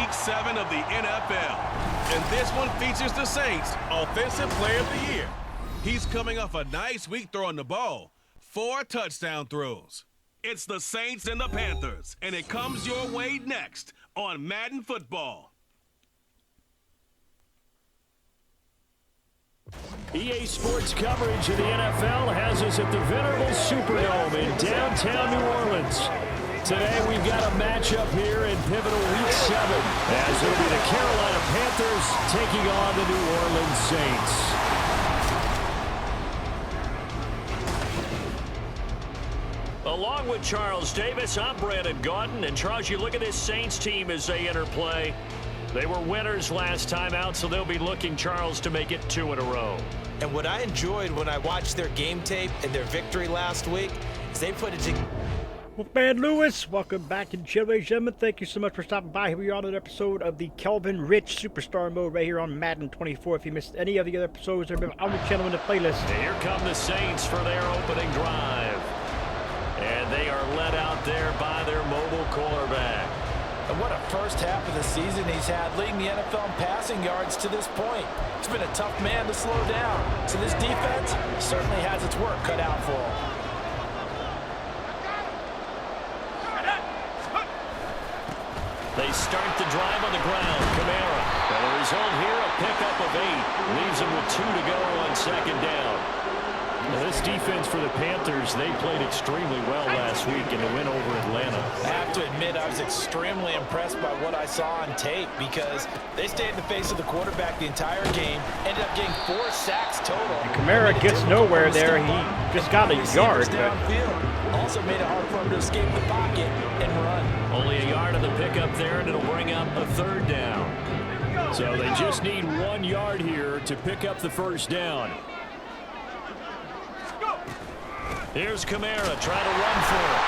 Week 7 of the NFL. And this one features the Saints' Offensive Player of the Year. He's coming off a nice week throwing the ball. 4 touchdown throws. It's the Saints and the Panthers, and it comes your way next on Madden Football. EA Sports coverage of the NFL has us at the venerable Superdome in downtown New Orleans. Today we've got a matchup here in pivotal Week 7, as it'll be the Carolina Panthers taking on the New Orleans Saints. Along with Charles Davis, I'm Brandon Gaudin. And Charles, you look at this Saints team as they enter play. They were winners last time out, so they'll be looking, Charles, to make it 2 in a row. And what I enjoyed when I watched their game tape and their victory last week is they put it together. Wolfman Lewis, welcome back to the show, ladies and gentlemen. Thank you so much for stopping by. Here we are on an episode of the Kelvin Rich Superstar Mode right here on Madden 24. If you missed any of the other episodes, they're on the channel in the playlist. And here come the Saints for their opening drive. And they are led out there by their mobile quarterback. And what a first half of the season he's had, leading the NFL in passing yards to this point. He's been a tough man to slow down. So this defense certainly has its work cut out for him. They start the drive on the ground. Kamara. And the result here, a pickup of 8. Leaves them with 2 to go on second down. Well, this defense for the Panthers, they played extremely well last week in the win over Atlanta. I have to admit, I was extremely impressed by what I saw on tape because they stayed in the face of the quarterback the entire game, ended up getting 4 sacks total. And Kamara gets nowhere there. He just got a yard. Downfield. Also made it hard for him to escape the pocket and run. Only a yard of the pickup there, and it'll bring up a 3rd down. So they just need 1 yard here to pick up the first down. Here's Kamara trying to run for it.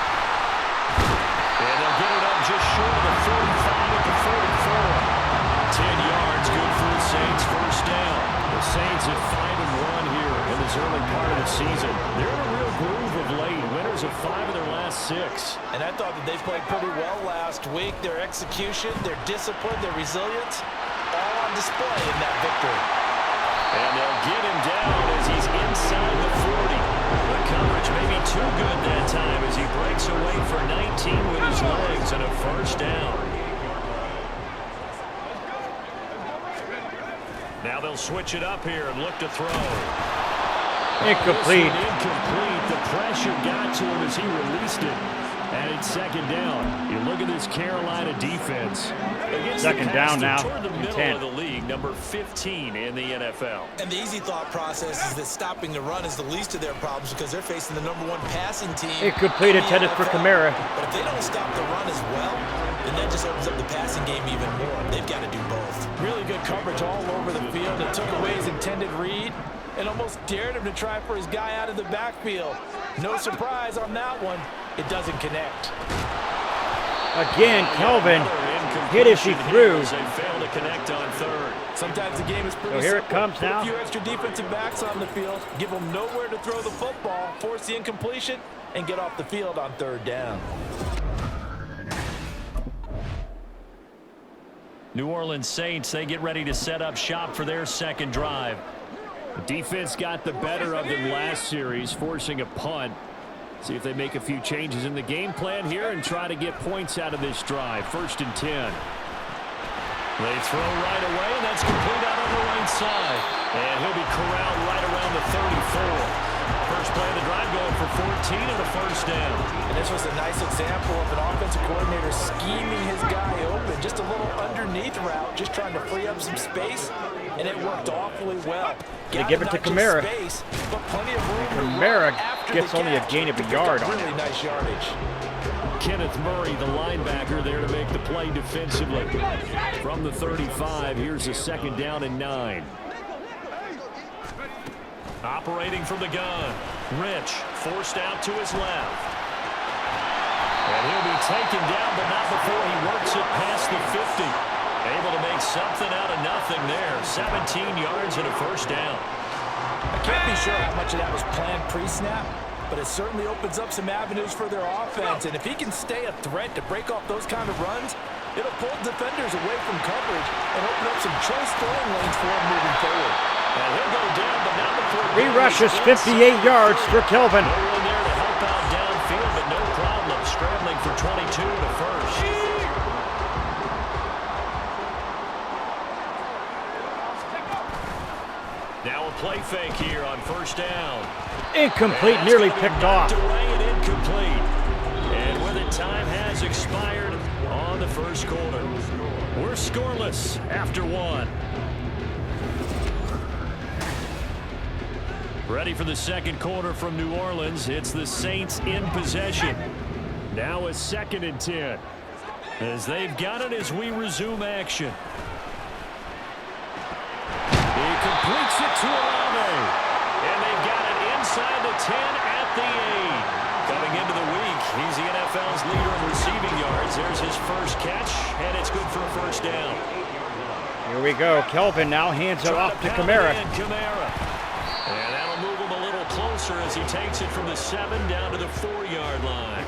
And they'll get it up just short of the 45 at the 44. 10 yards, good for the Saints, first down. The Saints at 5-1 here in this early part of the season. They're in a real groove of late. Winners of 5 of their last 6. And I thought that they played pretty well last week. Their execution, their discipline, their resilience, all on display in that victory. And they'll get him down as he's inside the 40. The coverage may be too good that time as he breaks away for 19 with his legs and a first down. Now they'll switch it up here and look to throw. Incomplete. Incomplete. The pressure got to him as he released it. And it's second down. You look at this Carolina defense. Second down now. Toward the middle of the league, number 15 in the NFL. And the easy thought process is that stopping the run is the least of their problems because they're facing the number 1 passing team. Incomplete intended for Kamara. But if they don't stop the run as well, then that just opens up the passing game even more. They've got to do both. Really good coverage all over the field. It took away his intended read and almost dared him to try for his guy out of the backfield. No surprise on that one. It doesn't connect. Again, Kelvin hit as he threw. They failed to connect on 3rd. Sometimes the game is pretty So here it simple. comes now. Put a few extra defensive backs on the field, give them nowhere to throw the football, force the incompletion, and get off the field on 3rd down. New Orleans Saints, they get ready to set up shop for their second drive. The defense got the better of them last series, forcing a punt. See if they make a few changes in the game plan here and try to get points out of this drive. 1st and 10. They throw right away, and that's complete out on the right side. And he'll be corralled right around the 34. First play of the drive going for 14 and a first down. And this was a nice example of an offensive coordinator scheming his guy open. Just a little underneath route, just trying to free up some space, and it worked awfully well. They give it to Kamara. Space, but plenty of room. Kamara gets only a gain of a yard on really it. Nice yardage. Kenneth Murray, the linebacker, there to make the play defensively. From the 35, here's a 2nd down and 9. Operating from the gun. Rich forced out to his left. And he'll be taken down, but not before he works it past the 50. Able to make something out of nothing there. 17 yards and a first down. I can't be sure how much of that was planned pre-snap, but it certainly opens up some avenues for their offense. And if he can stay a threat to break off those kind of runs, it'll pull defenders away from coverage and open up some choice throwing lanes for him moving forward. And he'll go down, but not before 3 rushes, 58 yards for Kelvin. no one there to help out downfield, but no problem scrambling for 22 to first. Now a play fake here on first down. Incomplete, nearly picked off. Away and incomplete. And with it, time has expired on the first quarter. We're scoreless after 1. Ready for the second quarter from New Orleans. It's the Saints in possession. Now a 2nd and 10. As they've got it as we resume action. He completes it to Olave. And they've got it inside the 10 at the 8. Coming into the week, he's the NFL's leader in receiving yards. There's his first catch, and it's good for a first down. Here we go. Kelvin now hands it off to Kamara. And that'll move him a little closer as he takes it from the 7 down to the 4-yard line.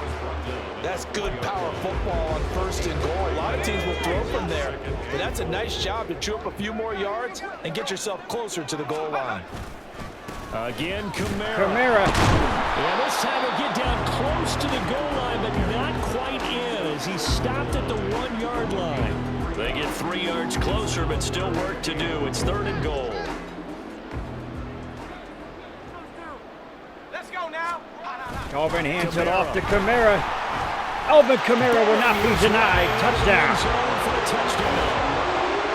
That's good power football on 1st and goal. A lot of teams will throw from there, but that's a nice job to chew up a few more yards and get yourself closer to the goal line. Again, Kamara. Kamara. This time he'll get down close to the goal line, but not quite in as he stopped at the 1-yard line. They get 3 yards closer, but still work to do. It's 3rd and goal. Kelvin hands it off to Kamara. Alvin Kamara will not be denied. Touchdown.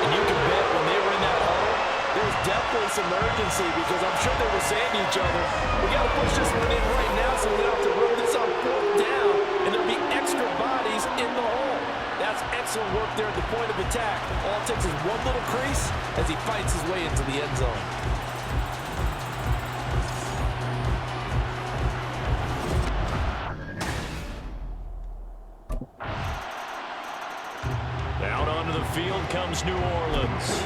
And you can bet when they were in that huddle, there was definitely some urgency because I'm sure they were saying to each other, we got to push this one in right now so we don't have to run this on 4th down, and there'll be extra bodies in the hole. That's excellent work there at the point of attack. All it takes is one little crease as he fights his way into the end zone. Out onto the field comes New Orleans.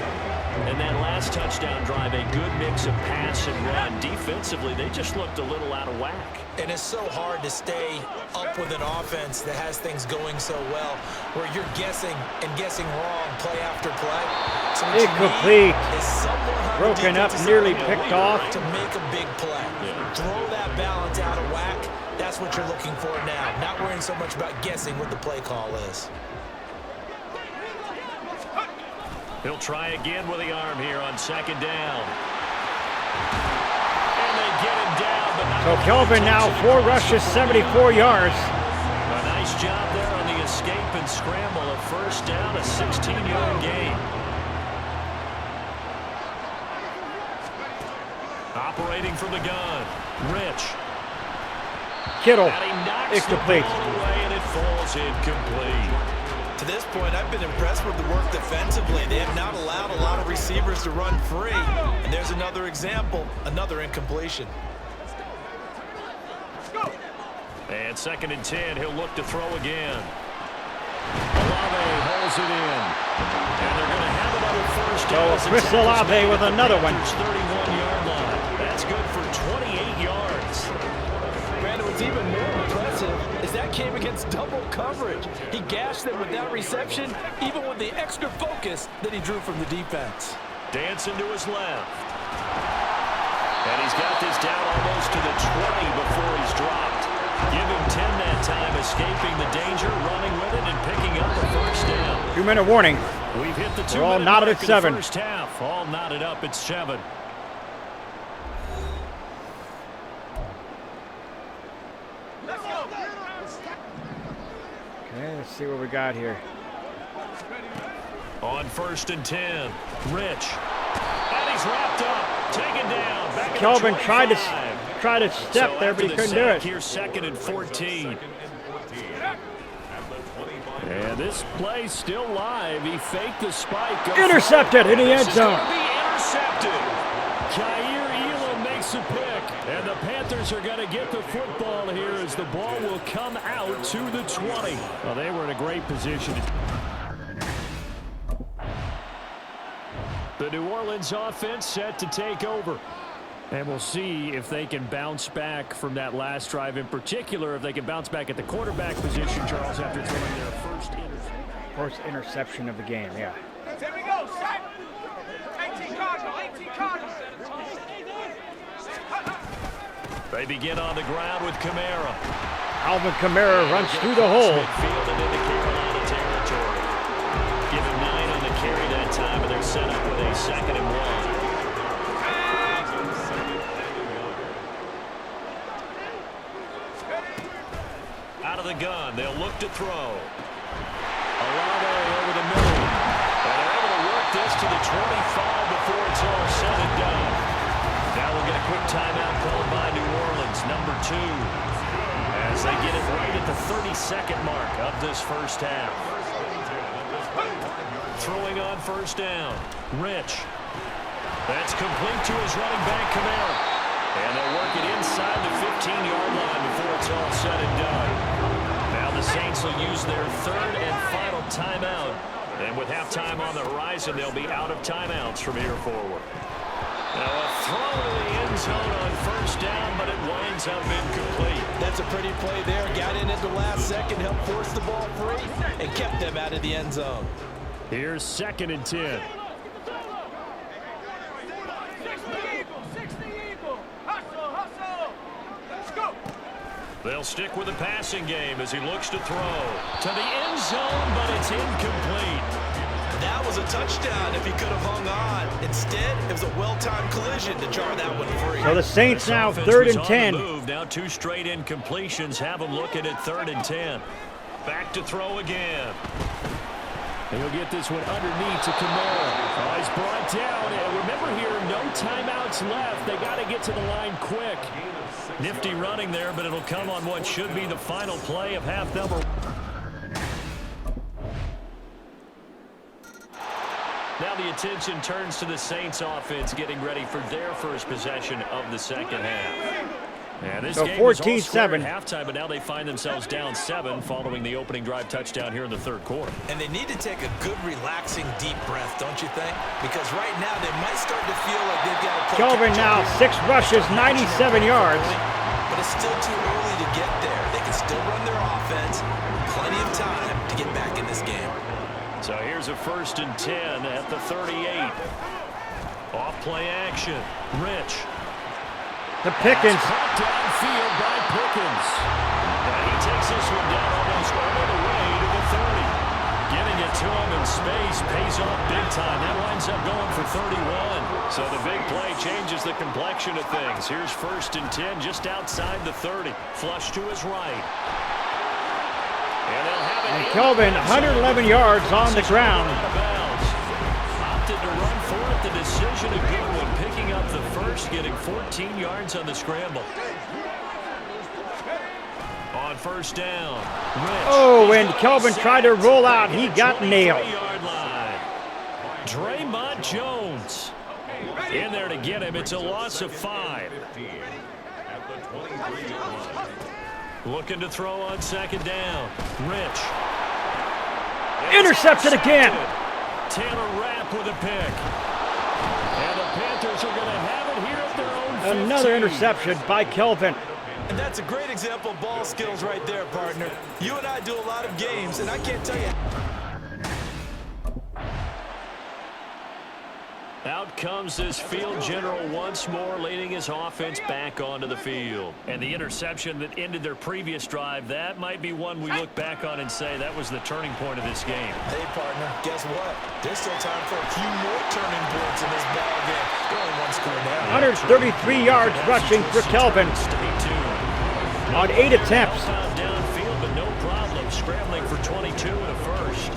And that last touchdown drive, a good mix of pass and run. Defensively, they just looked a little out of whack. And it's so hard to stay up with an offense that has things going so well, where you're guessing and guessing wrong play after play. So what Incomplete. you need is someone on the Broken up, defensive nearly side picked off. to make a big play. Throw that balance out of whack. That's what you're looking for now. Not worrying so much about guessing what the play call is. He'll try again with the arm here on 2nd down. And they get him down. But not So Kelvin now 4 rushes, 74 yards. a nice job there on the escape and scramble. A first down, a 16-yard gain. Operating from the gun, Rich. Kittle. And he knocks Incomplete. the ball away, and it falls incomplete. To this point, I've been impressed with the work defensively. They have not allowed a lot of receivers to run free. And there's another example, another incompletion. And 2nd and 10, he'll look to throw again. Olave holds it in. And they're going to have another first down. So Chris Olave with another one. 31-yard line. That's good for 28 yards. Brandon, what's even more impressive is that came against double coverage. He gashed them with that reception, even with the extra focus that he drew from the defense. Dancing to his left. And he's got this down almost to the 20 before he's dropped. Give him 10 that time, escaping the danger, running with it, and picking up the first down. 2-minute warning. We've hit the 2-minute We're all knotted mark at in the 7. first half. All knotted up at 7. Okay, let's see what we got here. On 1st and 10, Rich. And he's wrapped up, taken down. Back at Kelvin the tried 25. to step there, but he couldn't do it. Here's 2nd and 14. And this play still live. He faked the spike. Intercepted in the This end is zone. gonna be intercepted. Khair Elam makes a pick. And the Panthers are going to get the football here as the ball will come out to the 20. Well, they were in a great position. The New Orleans offense set to take over. And we'll see if they can bounce back from that last drive, in particular, if they can bounce back at the quarterback position, Charles, after throwing their first interception of the game, yeah. Here we go, set. 18 Cardinal, 18 Cardinal. They begin on the ground with Kamara. Alvin Kamara runs through the hole. Midfield and into Carolina territory. Given 9 on the carry that time, and they're set up with a 2nd and 1. Out of the gun, they'll look to throw. Olave over the middle. And they're able to work this to the 25 before it's all said and done. Now we'll get a quick timeout called by New Orleans, number 2. As they get it right at the 32nd mark of this first half. Throwing on first down. Rich. That's complete to his running back, Kamara. And they'll work it inside the 15-yard line before it's all said and done. Now the Saints will use their 3rd and final timeout. And with halftime on the horizon, they'll be out of timeouts from here forward. Now a throw to the end zone on first down, but it winds up incomplete. That's a pretty play there. Got in at the last second, helped force the ball free, and kept them out of the end zone. Here's 2nd and 10. 60 Eagle. Hustle, hustle. Let's go. They'll stick with the passing game as he looks to throw. To the end zone, but it's incomplete. That was a touchdown if he could have hung on. Instead, it was a well-timed collision to jar that one free. So the Saints This now offense 3rd was and on 10. the move. Now 2 straight incompletions have them looking at 3rd and 10. Back to throw again. And he'll get this one underneath to Kamara. Oh, he's brought down. And remember here, no timeouts left. They got to get to the line quick. Nifty running there, but it'll come on what should be the final play of half number. Now the attention turns to the Saints offense getting ready for their first possession of the second half. And this So game was all 14-7. square at halftime, but now they find themselves down 7 following the opening drive touchdown here in the 3rd quarter. And they need to take a good, relaxing, deep breath, don't you think? Because right now they might start to feel like they've got to play Kelvin now 6 rushes, 97 yards. But it's still too early to get there. They can still run their offense. Plenty of time to get back in this game. So here's a 1st and 10 at the 38. Off play action. Rich. To Pickens. Caught downfield by Pickens. And he takes this one down almost all the way to the 30. Getting it to him in space pays off big time. That winds up going for 31. So the big play changes the complexion of things. Here's 1st and 10 just outside the 30. Flush to his right. And they'll have it. And Kelvin, 111 yards on the ground. Opted to run for it. The decision a good one. Picking up the first, getting 14 yards on the scramble. On first down. Rich. Oh, when Kelvin tried to roll out, he got nailed. 20-yard line. Draymond Jones in there to get him. It's a loss of 5. Looking to throw on 2nd down. Rich. Intercepted again. Taylor Rapp with a pick. And the Panthers are going to have it here at their own 15. Another interception by Kelvin. And that's a great example of ball skills right there, partner. You and I do a lot of games, and I can't tell you. Out comes this field general once more, leading his offense back onto the field. And the interception that ended their previous drive, that might be one we look back on and say that was the turning point of this game. Hey, partner, guess what? There's still time for a few more turning points in this ball game. Only one score now. 133 yards rushing for Kelvin Stay tuned. on 8 attempts. Downfield, but no problem. Scrambling for 22 and a first.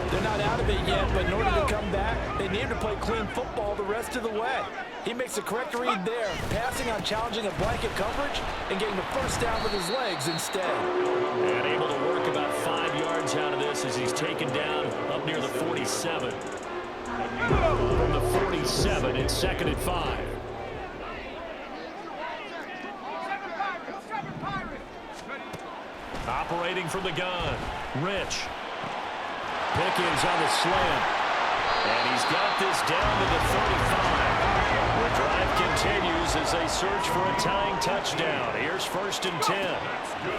They're not out of it yet, but in order to come back, they need to play clean football the rest of the way. He makes the correct read there, passing on challenging a blanket coverage and getting the first down with his legs instead. And able to work about 5 yards out of this as he's taken down up near the 47. From the 47, it's 2nd and 5. Operating from the gun, Rich. Pickens on the slant. And he's got this down to the 35. drive continues as they search for a tying touchdown. Here's 1st and 10.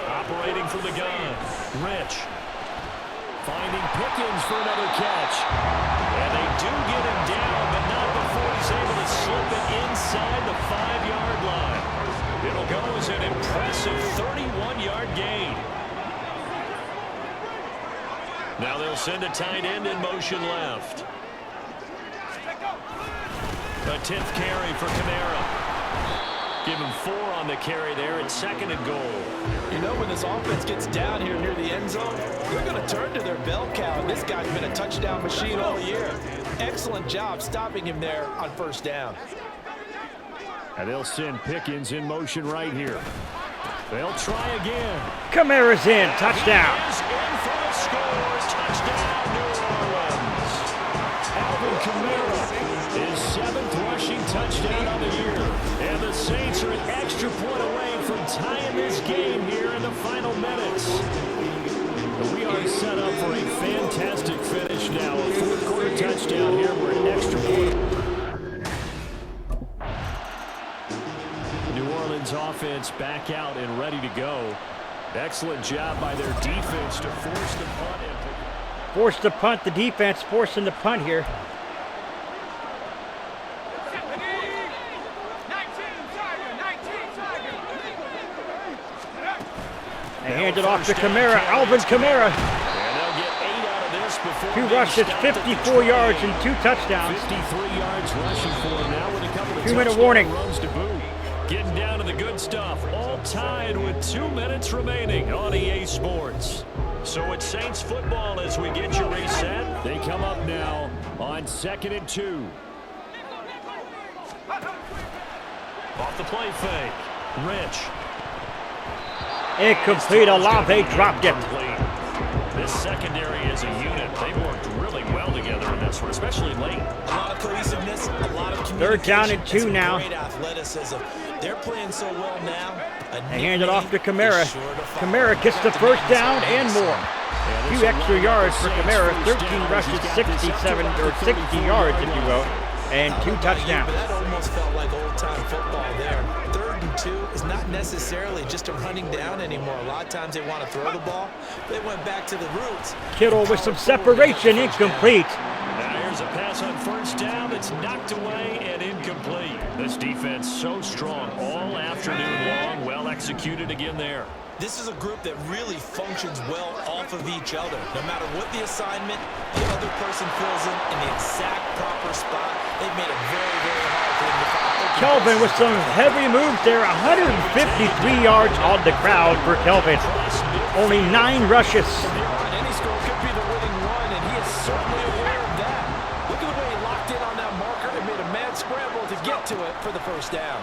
Operating from the gun. Rich. Finding Pickens for another catch. And they do get him down, but not before he's able to slip it inside the 5-yard line. It'll go as an impressive 31-yard gain. Now they'll send a tight end in motion left. A 10th carry for Kamara. Give him 4 on the carry there at 2nd and goal. You know, when this offense gets down here near the end zone, they're going to turn to their bell cow. This guy's been a touchdown machine all year. Excellent job stopping him there on 1st down. And they'll send Pickens in motion right here. They'll try again. Kamara's in. Touchdown. He is in for the score. Touchdown, New Orleans. Alvin Kamara, his 7th rushing touchdown of the year. And the Saints are an extra point away from tying this game here in the final minutes. We are set up for a fantastic finish now. A 4th quarter touchdown here. We're an extra point. New Orleans offense back out and ready to go. Excellent job by their defense to force the punt. Force the punt. The defense forcing the punt here. 19 Tiger. They hand it off to Kamara. Alvin Kamara. And they'll get 8 out of this before 2 they rushes, stop at the 54 yards, and 2 touchdowns. 53 yards rushing for him now with a couple of 2-minute touchdown warning. runs to boot. Getting down to the good stuff. All tied with 2 minutes remaining on EA Sports. So it's Saints football as we get you reset. They come up now on 2nd and 2. Off the play fake. Rich. Incomplete. Olave dropped it. This secondary as a unit, they've worked really well together in this one, especially late. A lot of cohesiveness, a lot of communication. 3rd down and 2 some now. Great athleticism. They're playing so well now. They hand it off to Kamara. Kamara gets the 1st down and more. 2 extra yards for Kamara. 13 rushes, 67 or 60 yards, if you will, and 2 touchdowns. But that almost felt like old-time football there. 3rd and 2 is not necessarily just a running down anymore. A lot of times they want to throw the ball. They went back to the roots. Kittle with some separation, incomplete. Now here's a pass on 1st down that's knocked away and incomplete. This defense so strong all afternoon long. Well executed again there. This is a group that really functions well off of each other. No matter what the assignment, the other person fills in the exact proper spot. They've made it very, very hard for them to find. Kelvin with some heavy moves there. 153 yards on the crowd for Kelvin. Only 9 rushes. Any score could be the winning one, and he is certainly aware of that. Look at the way he locked in on that marker and made a mad scramble to get to it for the 1st down.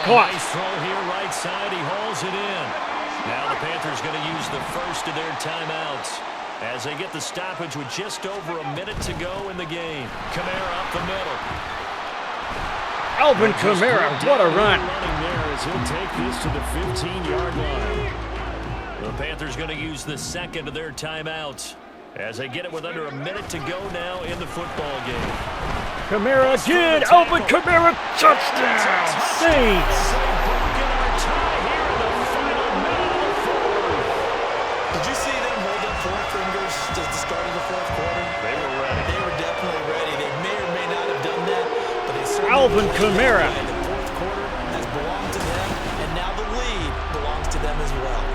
Caught. Nice throw here, right side. He hauls it in. Now the Panthers going to use the 1st of their timeouts as they get the stoppage with just over a minute to go in the game. Kamara up the middle. Alvin Kamara, what a run. Running there as he'll take this to the 15-yard line. The Panthers going to use the 2nd of their timeouts as they get it with under a minute to go now in the football game. Kamara again. Alvin Kamara, touchdown. Saints. Did you see them hold up 4 fingers at the start of the 4th quarter? They were ready. They were definitely ready. They may or may not have done that, but they certainly Alvin Kamara. The 4th quarter has belonged to them, and now the lead belongs to them as well.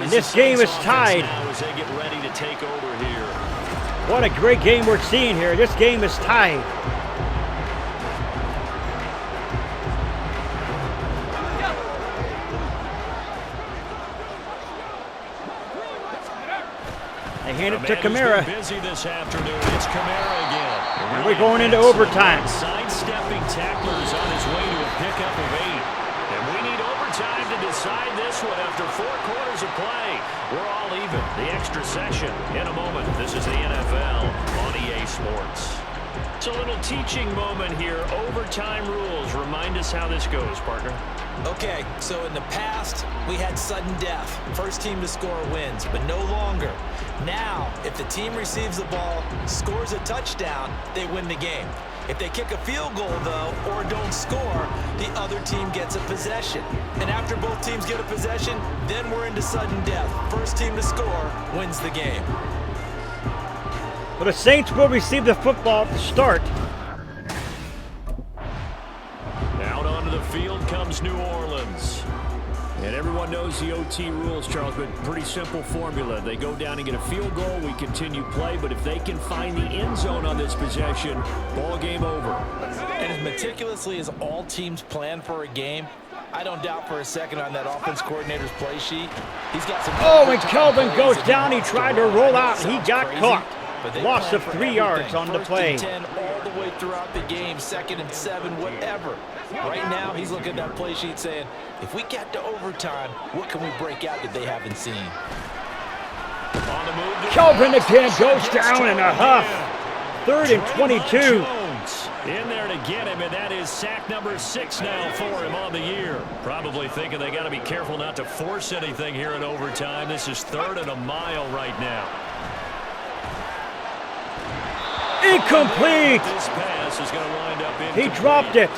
And this game is tied. As they get ready to take over here. What a great game we're seeing here. This game is tied. They hand it to Kamara. Busy this afternoon. It's Kamara again. And we're going into overtime. Sidestepping tacklers on his way to a pickup of 8. And we need overtime to decide this one after 4 quarters of play. We're all even. The extra session in a moment. This is the NFL on EA Sports. It's a little teaching moment here. Overtime rules. Remind us how this goes, partner. Okay, so in the past, we had sudden death. First team to score wins, but no longer. Now, if the team receives the ball, scores a touchdown, they win the game. If they kick a field goal, though, or don't score, the other team gets a possession. And after both teams get a possession, then we're into sudden death. First team to score wins the game. Well, the Saints will receive the football to start. Out onto the field comes New Orleans. And everyone knows the OT rules, Charles, but pretty simple formula. They go down and get a field goal, we continue play, but if they can find the end zone on this possession, ball game over. And as meticulously as all teams plan for a game, I don't doubt for a second on that offense coordinator's play sheet. He's got some. Oh, and Kelvin goes down. He tried to roll out. He got caught. Loss of 3 yards on the play. 10 all the way throughout the game, 2nd and 7, whatever. Right now, he's looking at that play sheet saying, if we get to overtime, what can we break out that they haven't seen? On the move, Kelvin again goes down in a huff. 3rd and 22. In there to get him, and that is sack number 6 now for him on the year. Probably thinking they got to be careful not to force anything here in overtime. This is 3rd and a mile right now. Incomplete. This pass is going to wind up He incomplete. dropped it.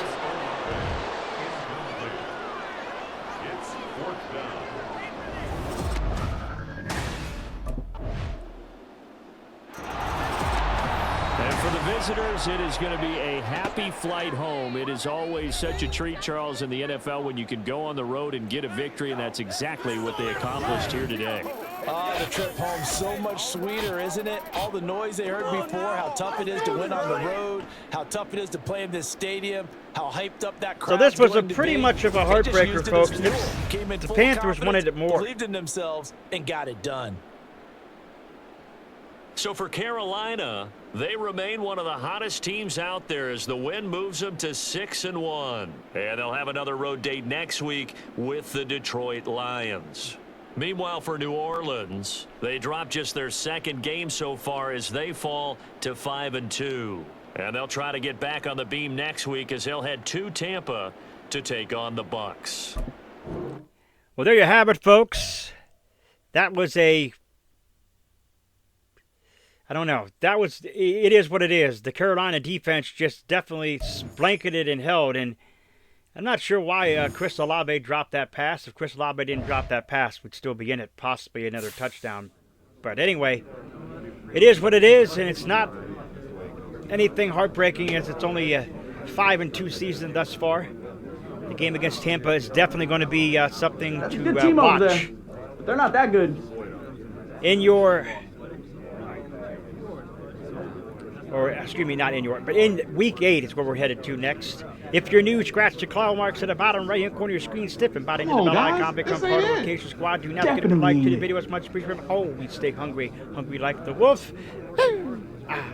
And for the visitors, it is going to be a happy flight home. It is always such a treat, Charles, in the NFL when you can go on the road and get a victory, and that's exactly what they accomplished here today. The trip home so much sweeter, isn't it? All the noise they heard before, how tough it is to win on the road, how tough it is to play in this stadium, how hyped up that crowd. So this was pretty much of a heartbreaker, folks. The Panthers wanted it more. Believed in themselves and got it done. So for Carolina, they remain one of the hottest teams out there as the win moves them to 6-1. And they'll have another road date next week with the Detroit Lions. Meanwhile, for New Orleans, they dropped just their 2nd game so far as they fall to 5-2. And they'll try to get back on the beam next week as they'll head to Tampa to take on the Bucs. Well, there you have it, folks. That was I don't know. It is what it is. The Carolina defense just definitely blanketed and held, and I'm not sure why Chris Olave dropped that pass. If Chris Olave didn't drop that pass, we'd still be in it, possibly another touchdown. But anyway, it is what it is, and it's not anything heartbreaking as it's only a 5-2 season thus far. The game against Tampa is definitely going to be something That's to a good team watch. over there, but they're not that good. But in week 8 is where we're headed to next. If you're new, scratch the claw marks at the bottom right-hand corner of your screen, stiff and bottom into the bell icon, become part of the location squad. Do not forget to like to the video as much as appreciated. Oh, we stay hungry like the wolf. Out.